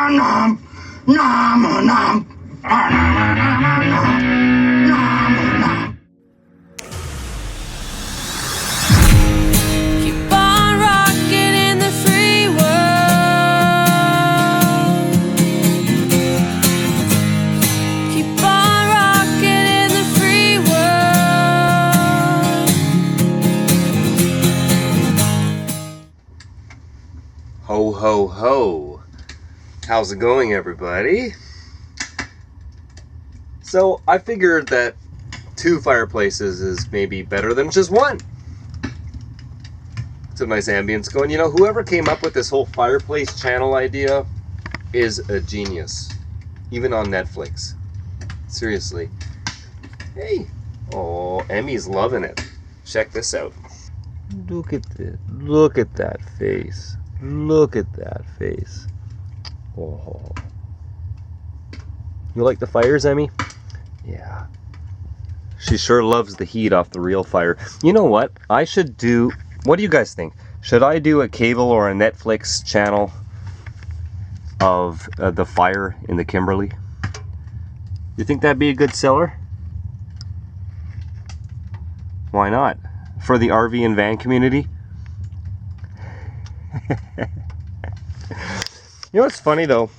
nom, nom, nom, nom, nom. Keep on rocking in the free world. Keep on rocking in the free world. Ho, ho, ho. How's it going, everybody? So, I figured that 2 fireplaces is maybe better than just one. It's a nice ambience going. You know, whoever came up with this whole fireplace channel idea is a genius. Even on Netflix. Seriously. Hey. Oh, Emmy's loving it. Check this out. Look at this. Look at that face. Look at that face. Oh. You like the fires, Emmy? Yeah. She sure loves the heat off the real fire. You know what? I should do... What do you guys think? Should I do a cable or a Netflix channel of the fire in the Kimberley? You think that'd be a good seller? Why not? For the RV and van community? You know what's funny though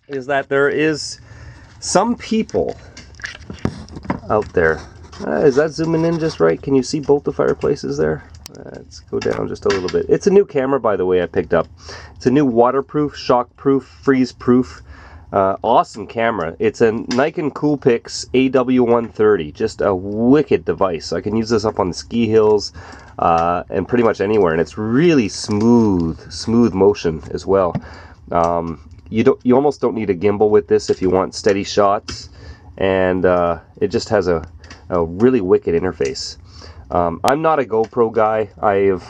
is that there is some people out there. Is that zooming in just right? Can you see both the fireplaces there? Let's go down just a little bit. It's a new camera, by the way, I picked up. It's a new waterproof, shockproof, freeze-proof, awesome camera. It's a Nikon Coolpix AW130. Just a wicked device. I can use this up on the ski hills and pretty much anywhere, and it's really smooth motion as well. You almost don't need a gimbal with this if you want steady shots, and it just has a really wicked interface. I'm not a GoPro guy. I have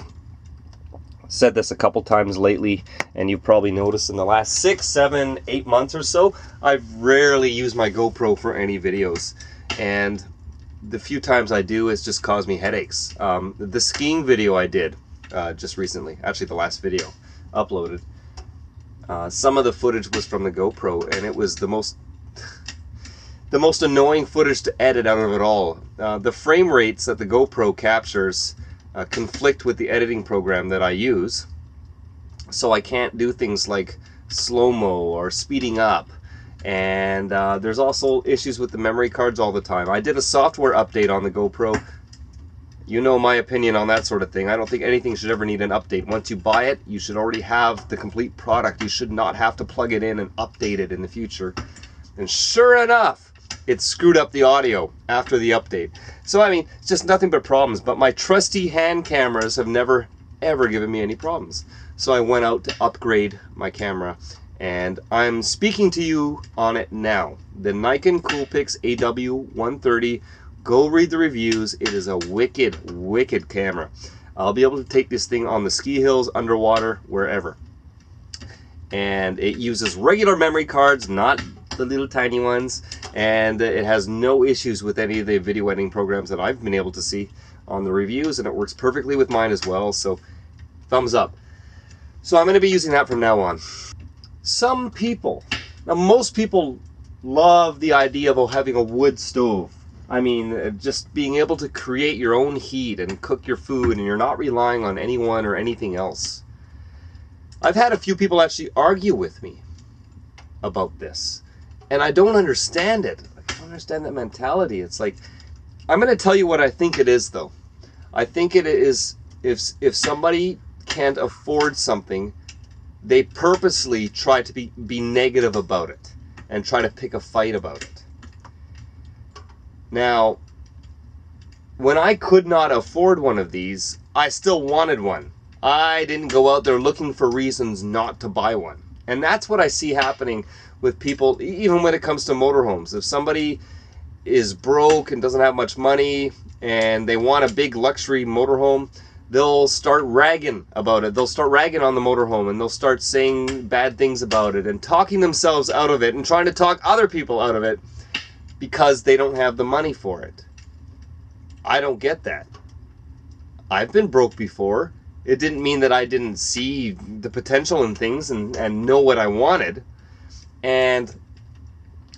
said this a couple times lately, and you've probably noticed in the last 6, 7, 8 months or so, I've rarely used my GoPro for any videos, and the few times I do, it's just caused me headaches. The skiing video I did just recently, actually the last video uploaded, some of the footage was from the GoPro, and it was the most annoying footage to edit out of it all. The frame rates that the GoPro captures conflict with the editing program that I use, so I can't do things like slow-mo or speeding up, and there's also issues with the memory cards all the time. I did a software update on the GoPro. You know my opinion on that sort of thing. I don't think anything should ever need an update. Once you buy it, you should already have the complete product. You should not have to plug it in and update it in the future. And sure enough, it screwed up the audio after the update. So I mean, it's just nothing but problems. But my trusty hand cameras have never ever given me any problems. So I went out to upgrade my camera, and I'm speaking to you on it now. The Nikon Coolpix AW130. Go read the reviews. It is a wicked camera. I'll be able to take this thing on the ski hills, underwater, wherever. And it uses regular memory cards, not the little tiny ones, and it has no issues with any of the video editing programs that I've been able to see on the reviews, and it works perfectly with mine as well, so thumbs up. So I'm going to be using that from now on. Some people, now most people love the idea of having a wood stove. I mean, just being able to create your own heat and cook your food, and you're not relying on anyone or anything else. I've had a few people actually argue with me about this, and I don't understand it. I don't understand that mentality. It's like, I'm going to tell you what I think it is, though. I think it is if somebody can't afford something, they purposely try to be negative about it and try to pick a fight about it. Now, when I could not afford one of these, I still wanted one. I didn't go out there looking for reasons not to buy one. And that's what I see happening with people, even when it comes to motorhomes. If somebody is broke and doesn't have much money and they want a big luxury motorhome, they'll start ragging about it. They'll start ragging on the motorhome, and they'll start saying bad things about it and talking themselves out of it and trying to talk other people out of it because they don't have the money for it. I don't get that. I've been broke before, It didn't mean that I didn't see the potential in things and know what I wanted. And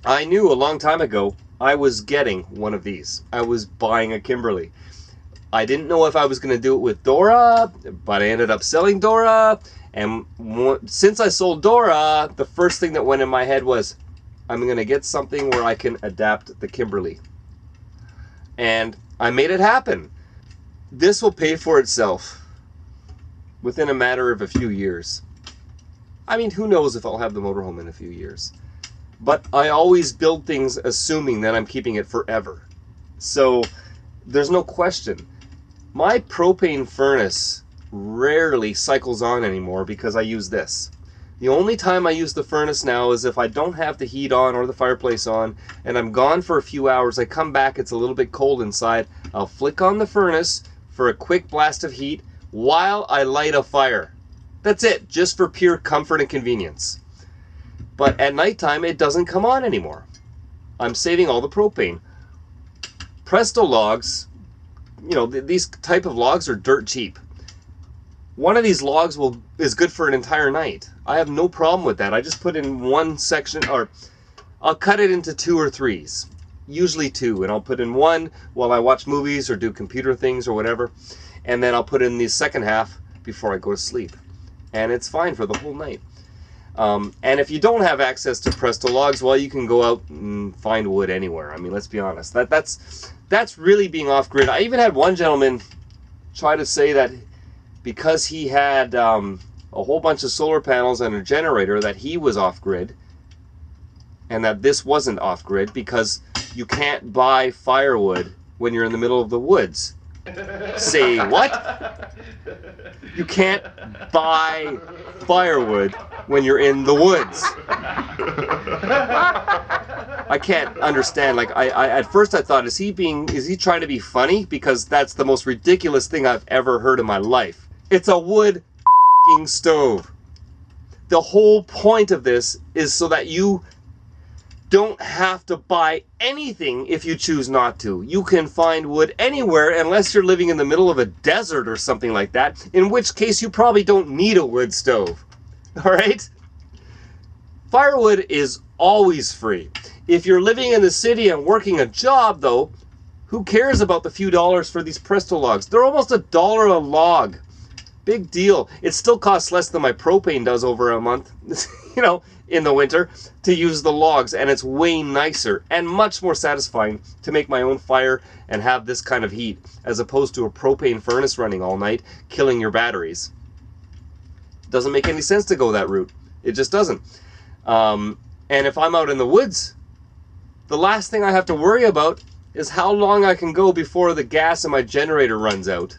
I knew a long time ago I was getting one of these. I was buying a Kimberly. I didn't know if I was going to do it with Dora, but I ended up selling Dora. And since I sold Dora, the first thing that went in my head was, I'm going to get something where I can adapt the Kimberly. And I made it happen. This will pay for itself within a matter of a few years. I mean, who knows if I'll have the motorhome in a few years. But I always build things assuming that I'm keeping it forever. So there's no question. My propane furnace rarely cycles on anymore because I use this. The only time I use the furnace now is if I don't have the heat on or the fireplace on and I'm gone for a few hours. I come back, it's a little bit cold inside. I'll flick on the furnace for a quick blast of heat while I light a fire. That's it, just for pure comfort and convenience. But at nighttime, it doesn't come on anymore. I'm saving all the propane. Presto logs, you know, these type of logs are dirt cheap. One of these logs is good for an entire night. I have no problem with that. I just put in one section, or I'll cut it into 2 or 3s. Usually 2, and I'll put in one while I watch movies or do computer things or whatever. And then I'll put in the second half before I go to sleep. And it's fine for the whole night. And if you don't have access to Presto logs, well, you can go out and find wood anywhere. I mean, let's be honest. That's really being off-grid. I even had one gentleman try to say that because he had a whole bunch of solar panels and a generator that he was off-grid, and that this wasn't off-grid because you can't buy firewood when you're in the middle of the woods. Say what? You can't buy firewood when you're in the woods. I can't understand. Like I at first I thought, is he trying to be funny? Because that's the most ridiculous thing I've ever heard in my life. It's a wood stove. The whole point of this is so that you don't have to buy anything if you choose not to. You can find wood anywhere unless you're living in the middle of a desert or something like that, in which case you probably don't need a wood stove. All right? Firewood is always free. If you're living in the city and working a job, though, who cares about the few dollars for these Presto logs? They're almost $1 a log. Big deal. It still costs less than my propane does over a month, you know, in the winter, to use the logs, and it's way nicer and much more satisfying to make my own fire and have this kind of heat as opposed to a propane furnace running all night, killing your batteries. Doesn't make any sense to go that route. It just doesn't. And if I'm out in the woods, the last thing I have to worry about is how long I can go before the gas in my generator runs out.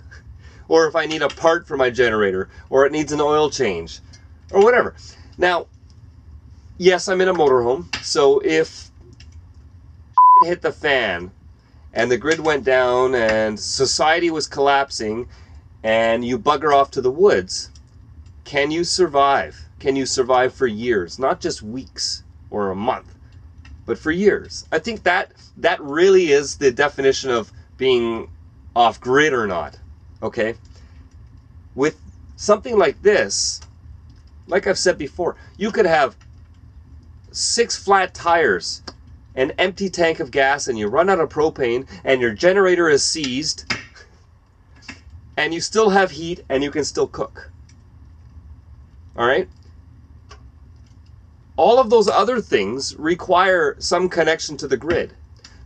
Or if I need a part for my generator, or it needs an oil change, or whatever. Now, yes, I'm in a motorhome, so if hit the fan, and the grid went down, and society was collapsing, and you bugger off to the woods, can you survive? Can you survive for years? Not just weeks or a month, but for years. I think that really is the definition of being off-grid or not. Okay, with something like this, like I've said before, you could have 6 flat tires, an empty tank of gas, and you run out of propane, and your generator is seized, and you still have heat, and you can still cook. All right? All of those other things require some connection to the grid.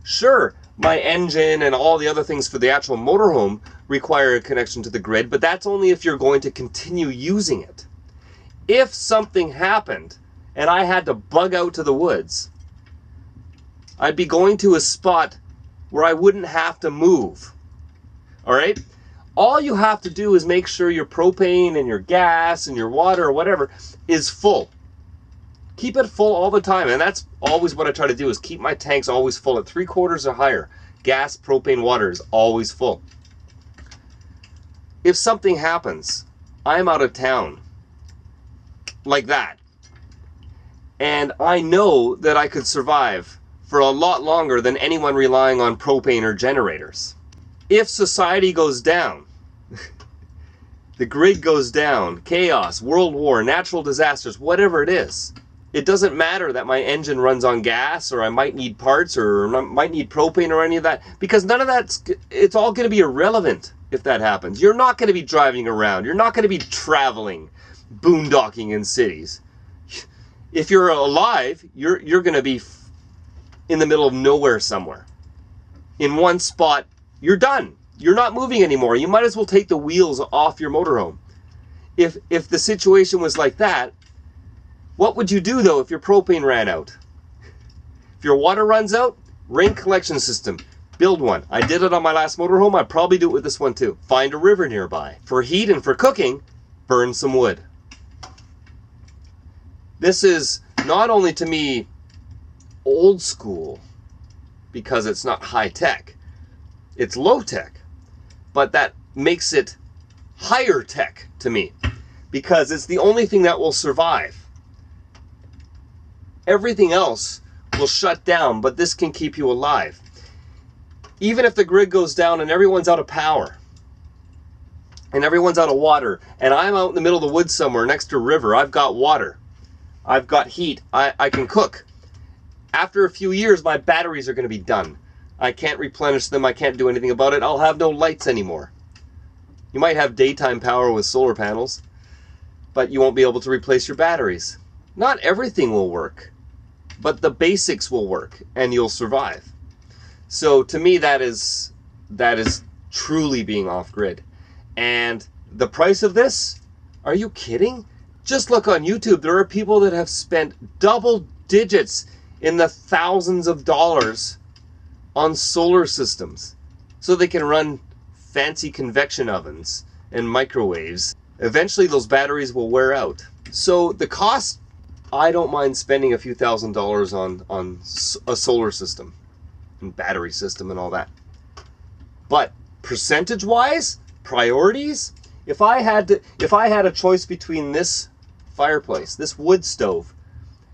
Sure, my engine and all the other things for the actual motorhome require a connection to the grid, but that's only if you're going to continue using it. If something happened and I had to bug out to the woods, I'd be going to a spot where I wouldn't have to move. All right? All you have to do is make sure your propane and your gas and your water or whatever is full. Keep it full all the time, and that's always what I try to do, is keep my tanks always full at 3/4 or higher. Gas, propane, water is always full. If something happens, I'm out of town, like that, and I know that I could survive for a lot longer than anyone relying on propane or generators. If society goes down, the grid goes down, chaos, world war, natural disasters, whatever it is. It doesn't matter that my engine runs on gas, or I might need parts, or might need propane, or any of that, because none of that's, it's all going to be irrelevant if that happens. You're not going to be driving around. You're not going to be traveling, boondocking in cities. If you're alive, you're going to be in the middle of nowhere somewhere. In one spot, you're done. You're not moving anymore. You might as well take the wheels off your motorhome. If the situation was like that, what would you do, though, if your propane ran out? If your water runs out, rain collection system. Build one. I did it on my last motorhome. I'd probably do it with this one, too. Find a river nearby. For heat and for cooking, burn some wood. This is not only, to me, old school, because it's not high tech. It's low tech. But that makes it higher tech to me, because it's the only thing that will survive. Everything else will shut down, but this can keep you alive. Even if the grid goes down and everyone's out of power, and everyone's out of water, and I'm out in the middle of the woods somewhere next to a river, I've got water, I've got heat, I can cook. After a few years, my batteries are going to be done. I can't replenish them, I can't do anything about it, I'll have no lights anymore. You might have daytime power with solar panels, but you won't be able to replace your batteries. Not everything will work, but the basics will work, and you'll survive. So to me, that is truly being off-grid. And the price of this? Are you kidding? Just look on YouTube. There are people that have spent double digits in the thousands of dollars on solar systems so they can run fancy convection ovens and microwaves. Eventually, those batteries will wear out. So the cost, I don't mind spending a few $1,000s on a solar system and battery system and all that. But percentage-wise, priorities, if I had a choice between this fireplace, this wood stove,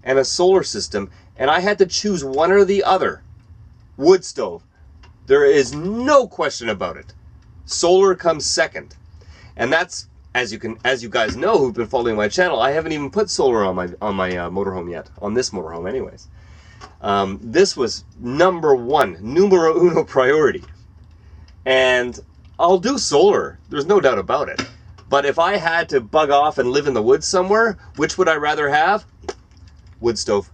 and a solar system, and I had to choose one or the other, wood stove, there is no question about it. Solar comes second. And that's, as you guys know who've been following my channel, I haven't even put solar on my motorhome yet, on this motorhome anyways. This was numero uno priority. And I'll do solar, there's no doubt about it. But if I had to bug off and live in the woods somewhere, which would I rather have? Wood stove.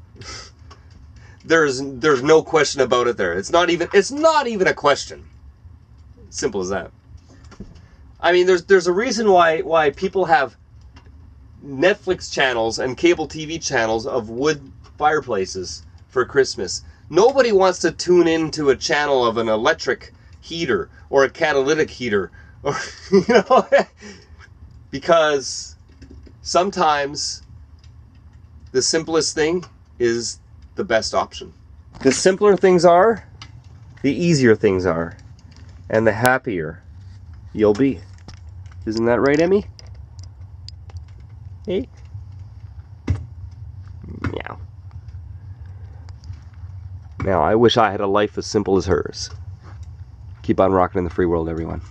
There's no question about it there. It's not even a question. Simple as that. I mean, there's a reason why people have Netflix channels and cable TV channels of wood fireplaces for Christmas. Nobody wants to tune into a channel of an electric heater or a catalytic heater, or because sometimes the simplest thing is the best option. The simpler things are, the easier things are, and the happier you'll be. Isn't that right, Emmy? Hey? Meow. Now, I wish I had a life as simple as hers. Keep on rocking in the free world, everyone.